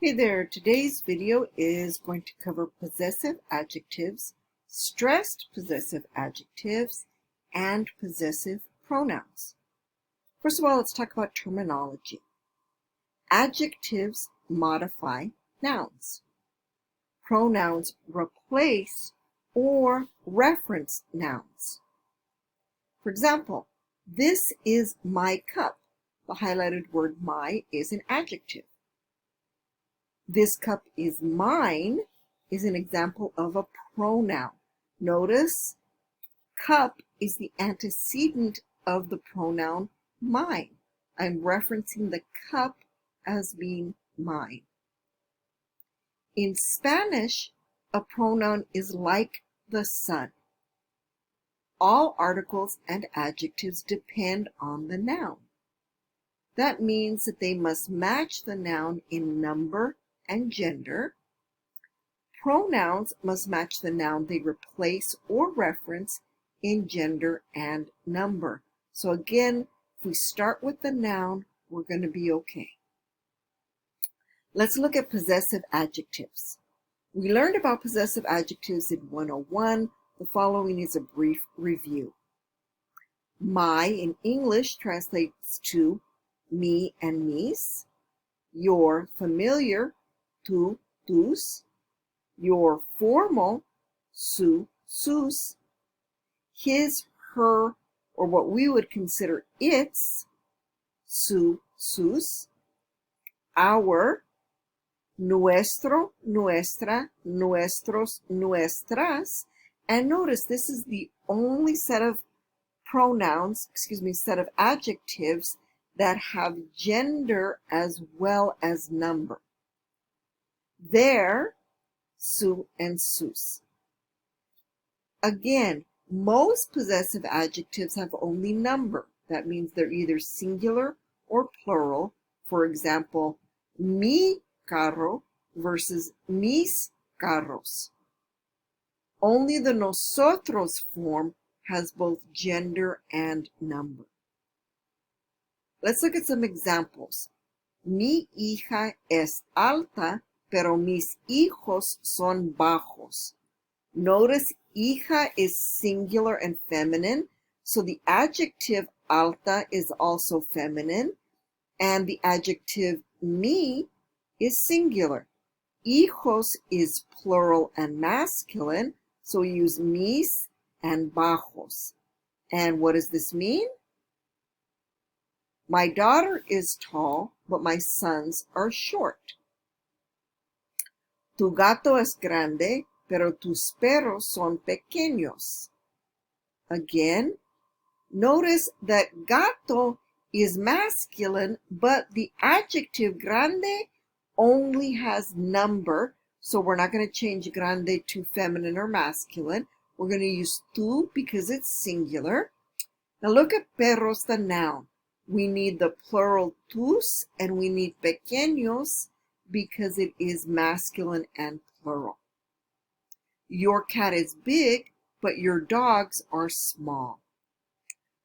Hey there, today's video is going to cover possessive adjectives, stressed possessive adjectives, and possessive pronouns. First of all, let's talk about terminology. Adjectives modify nouns. Pronouns replace or reference nouns. For example, this is my cup. The highlighted word my is an adjective. This cup is mine is an example of a pronoun. Notice, cup is the antecedent of the pronoun mine. I'm referencing the cup as being mine. In Spanish, a pronoun is like the sun. All articles and adjectives depend on the noun. That means that they must match the noun in number and gender. Pronouns must match the noun they replace or reference in gender and number. So again, if we start with the noun, we're going to be okay. Let's look at possessive adjectives. We learned about possessive adjectives in 101. The following is a brief review. My in English translates to me and mis. Your familiar, tu, tus. Your formal, su, sus. His, her, or what we would consider its, su, sus. Our, nuestro, nuestra, nuestros, nuestras. And notice this is the only set of set of adjectives that have gender as well as number. Their, su and sus. Again, most possessive adjectives have only number. That means they're either singular or plural. For example, mi carro versus mis carros. Only the nosotros form has both gender and number. Let's look at some examples. Mi hija es alta, pero mis hijos son bajos. Notice hija is singular and feminine, so the adjective alta is also feminine, and the adjective mi is singular. Hijos is plural and masculine, so we use mis and bajos. And what does this mean? My daughter is tall, but my sons are short. Tu gato es grande, pero tus perros son pequeños. Again, notice that gato is masculine, but the adjective grande only has number, so we're not going to change grande to feminine or masculine. We're going to use tu because it's singular. Now look at perros, the noun. We need the plural tus, and we need pequeños because it is masculine and plural. Your cat is big, but your dogs are small.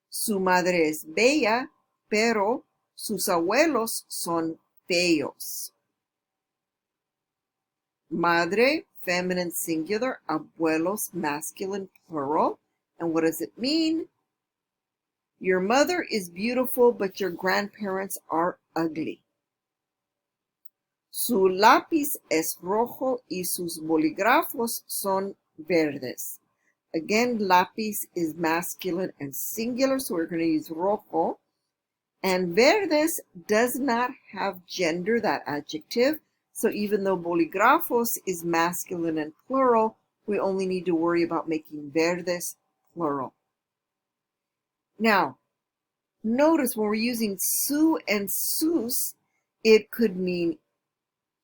Su madre es bella, pero sus abuelos son feos. Madre, feminine singular, abuelos, masculine plural. And what does it mean? Your mother is beautiful, but your grandparents are ugly. Su lápiz es rojo y sus bolígrafos son verdes. Again, lápiz is masculine and singular, so we're going to use rojo. And verdes does not have gender, that adjective. So even though bolígrafos is masculine and plural, we only need to worry about making verdes plural. Now, notice when we're using su and sus, it could mean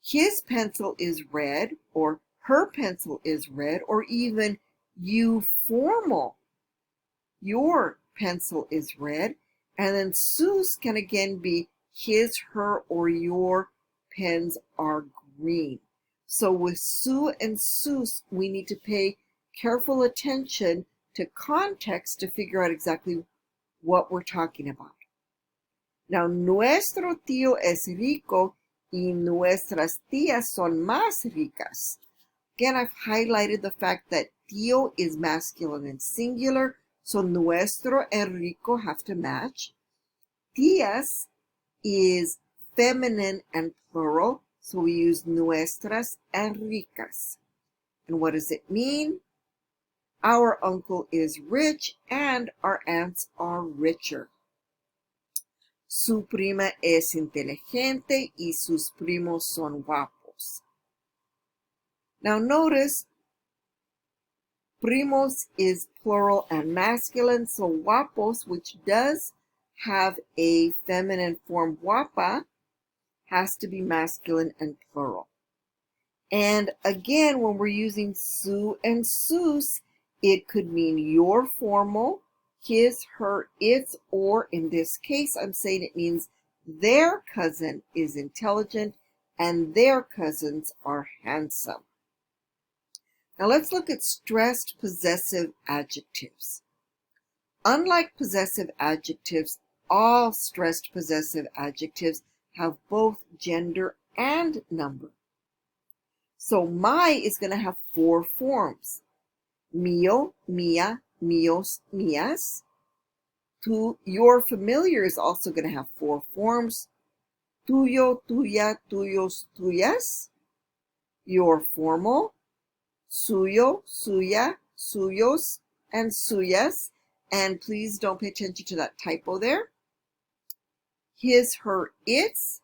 his pencil is red, or her pencil is red, or even you formal, your pencil is red. And then sus can again be his, her, or your pens are green. So with su and sus, we need to pay careful attention to context to figure out exactly what we're talking about. Now, nuestro tío es rico y nuestras tías son más ricas. Again, I've highlighted the fact that tío is masculine and singular, so nuestro and rico have to match. Tías is feminine and plural, so we use nuestras and ricas. And what does it mean? Our uncle is rich and our aunts are richer. Su prima es inteligente y sus primos son guapos. Now notice, primos is plural and masculine, so guapos, which does have a feminine form guapa, has to be masculine and plural. And again, when we're using su and sus, it could mean your formal, his, her, its, or in this case, I'm saying it means their cousin is intelligent and their cousins are handsome. Now let's look at stressed possessive adjectives. Unlike possessive adjectives, all stressed possessive adjectives have both gender and number. So my is going to have 4 forms. Mío, mía, míos, mías. Your familiar is also going to have 4 forms. Tuyo, tuya, tuyos, tuyas. Your formal. Suyo, suya, suyos, and suyas. And please don't pay attention to that typo there. His, her, its.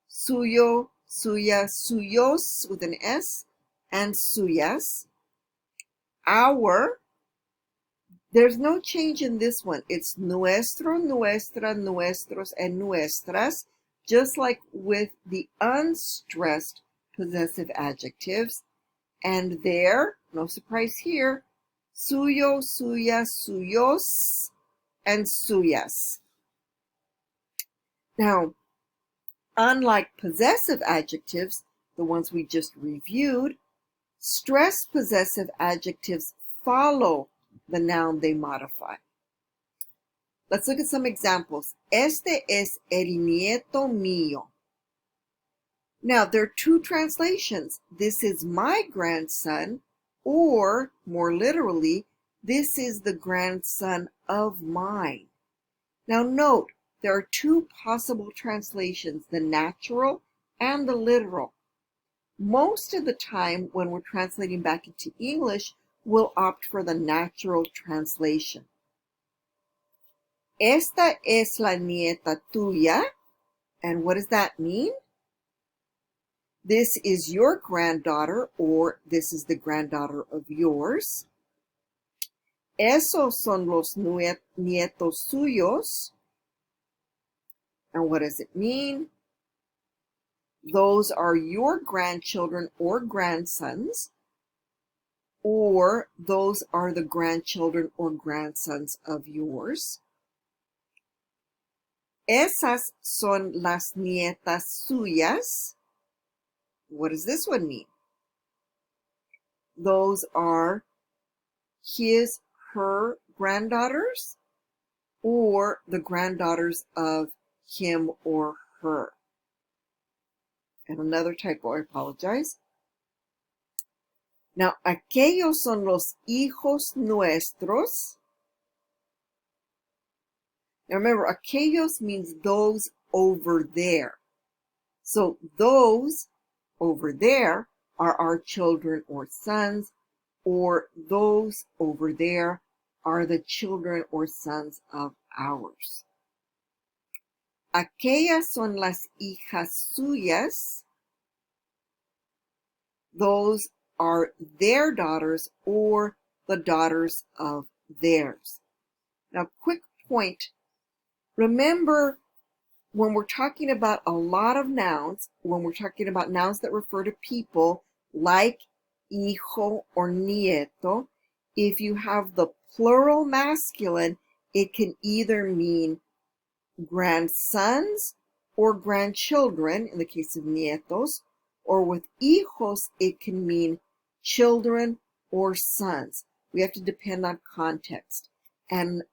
Suyo, suya, suyos with an S, and suyas. Our, there's no change in this one. It's nuestro, nuestra, nuestros, and nuestras, just like with the unstressed possessive adjectives. And there, no surprise here, suyo, suya, suyos, and suyas. Now, unlike possessive adjectives, the ones we just reviewed, stressed possessive adjectives follow the noun they modify. Let's look at some examples. Este es el nieto mío. Now, there are 2 translations. This is my grandson, or more literally, this is the grandson of mine. Now note, there are 2 possible translations, the natural and the literal. Most of the time when we're translating back into English, we'll opt for the natural translation. Esta es la nieta tuya. And what does that mean? This is your granddaughter, or this is the granddaughter of yours. Esos son los nietos suyos. And what does it mean? Those are your grandchildren or grandsons, or those are the grandchildren or grandsons of yours. Esas son las nietas suyas. What does this one mean? Those are his, her granddaughters, or the granddaughters of him or her. And another typo, I apologize. Now, aquellos son los hijos nuestros. Now remember, aquellos means those over there. So those over there are our children or sons, or those over there are the children or sons of ours. Aquellas son las hijas suyas. Those are their daughters or the daughters of theirs. Now, quick point. Remember, when we're talking about a lot of nouns, when we're talking about nouns that refer to people, like hijo or nieto, if you have the plural masculine, it can either mean grandsons or grandchildren, in the case of nietos, or with hijos, it can mean children or sons. We have to depend on context. And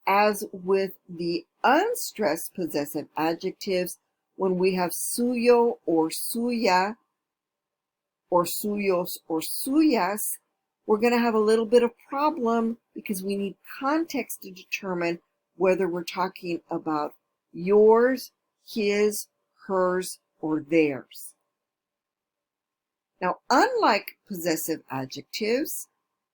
as with the unstressed possessive adjectives, when we have suyo or suya or suyos or suyas, we're going to have a little bit of problem because we need context to determine whether we're talking about yours, his, hers, or theirs. Now, unlike possessive adjectives,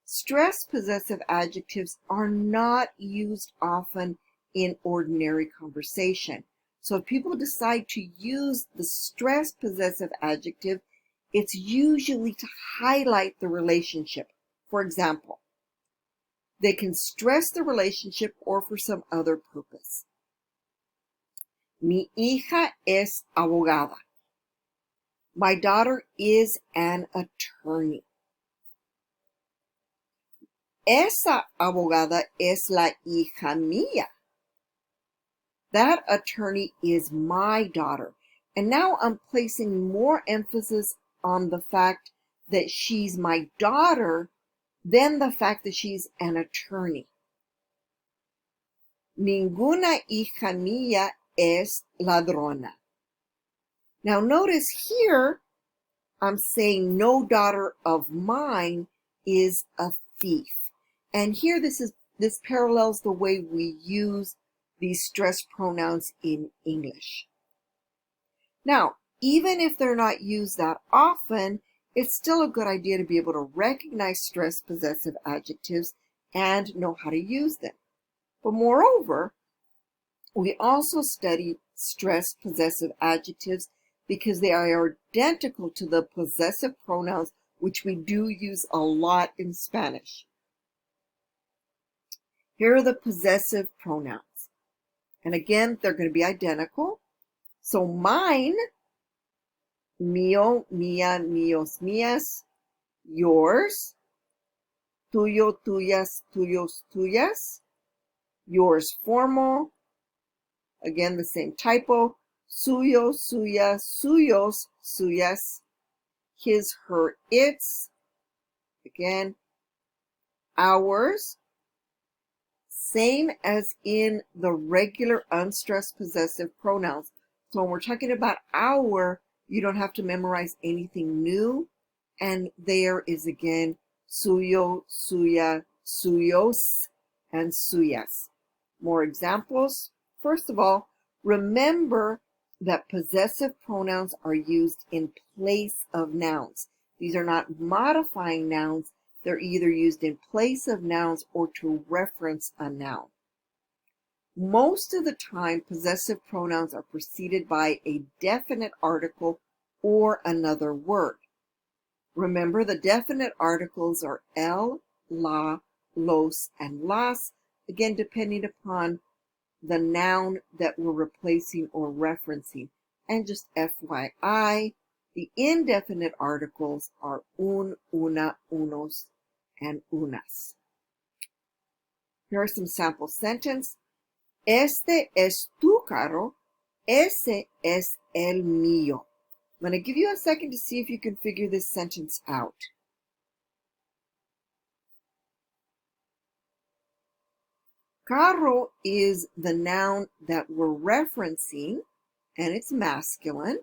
stressed possessive adjectives are not used often in ordinary conversation. So if people decide to use the stressed possessive adjective, it's usually to highlight the relationship. For example, they can stress the relationship or for some other purpose. Mi hija es abogada. My daughter is an attorney. Esa abogada es la hija mía. That attorney is my daughter. And now I'm placing more emphasis on the fact that she's my daughter than the fact that she's an attorney. Ninguna hija mía es ladrona. Now notice here, I'm saying no daughter of mine is a thief. And here this parallels the way we use these stressed pronouns in English. Now, even if they're not used that often, it's still a good idea to be able to recognize stressed possessive adjectives and know how to use them. But moreover, we also study stressed possessive adjectives because they are identical to the possessive pronouns, which we do use a lot in Spanish. Here are the possessive pronouns. And again, they're going to be identical. So mine, mío, mía, míos, mías, yours, tuyo, tuyas, tuyos, tuyas, yours formal, again the same typo, suyo, suya, suyos, suyas, his, her, its, again, ours, same as in the regular unstressed possessive pronouns. So when we're talking about our, you don't have to memorize anything new. And there is again suyo, suya, suyos, and suyas. More examples. First of all, remember that possessive pronouns are used in place of nouns. These are not modifying nouns. They're either used in place of nouns or to reference a noun. Most of the time, possessive pronouns are preceded by a definite article or another word. Remember, the definite articles are el, la, los, and las, again, depending upon the noun that we're replacing or referencing. And just FYI, the indefinite articles are un, una, unos, and unas. Here are some sample sentences. Este es tu carro, ese es el mío. I'm going to give you a second to see if you can figure this sentence out. Carro is the noun that we're referencing, and it's masculine.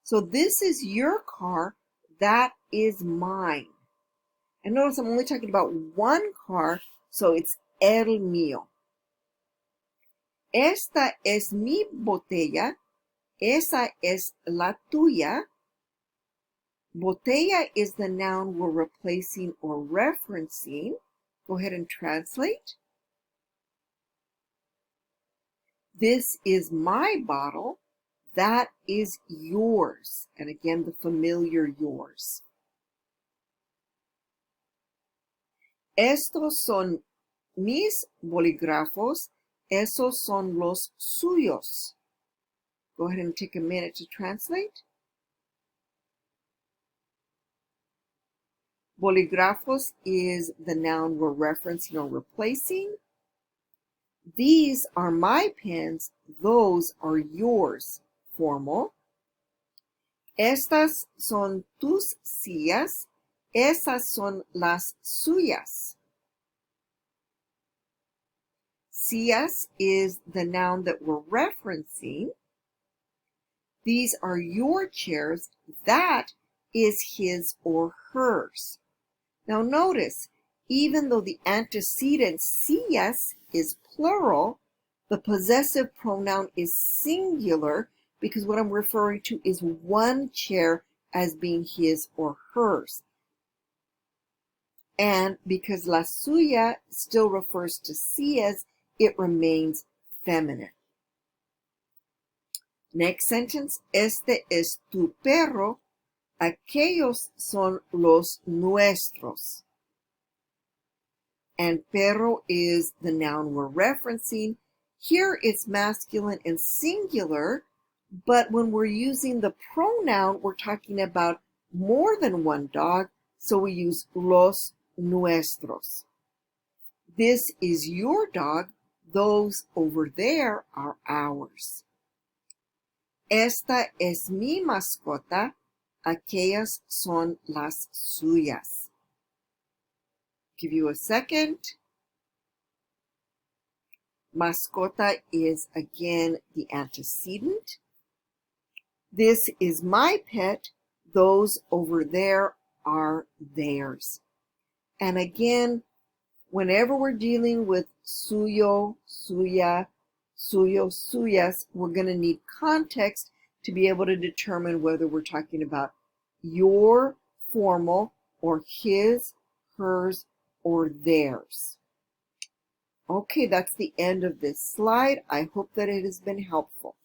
So this is your car, that is mine. And notice I'm only talking about one car, so it's el mío. Esta es mi botella, esa es la tuya. Botella is the noun we're replacing or referencing. Go ahead and translate. This is my bottle, that is yours. And again, the familiar yours. Estos son mis bolígrafos, esos son los suyos. Go ahead and take a minute to translate. Bolígrafos is the noun we're referencing or replacing. These are my pens, those are yours, formal. Estas son tus sillas, esas son las suyas. Sillas is the noun that we're referencing. These are your chairs. That is his or hers. Now notice, even though the antecedent sillas is plural, the possessive pronoun is singular because what I'm referring to is one chair as being his or hers. And because la suya still refers to sillas, it remains feminine. Next sentence, este es tu perro, aquellos son los nuestros. And perro is the noun we're referencing. Here it's masculine and singular, but when we're using the pronoun, we're talking about more than one dog, so we use los nuestros. This is your dog, those over there are ours. Esta es mi mascota, aquellas son las suyas. Give you a second. Mascota is again the antecedent. This is my pet, those over there are theirs. And again, whenever we're dealing with suyo, suya, suyo, suyas, we're going to need context to be able to determine whether we're talking about your formal or his, hers, or theirs. Okay, that's the end of this slide. I hope that it has been helpful.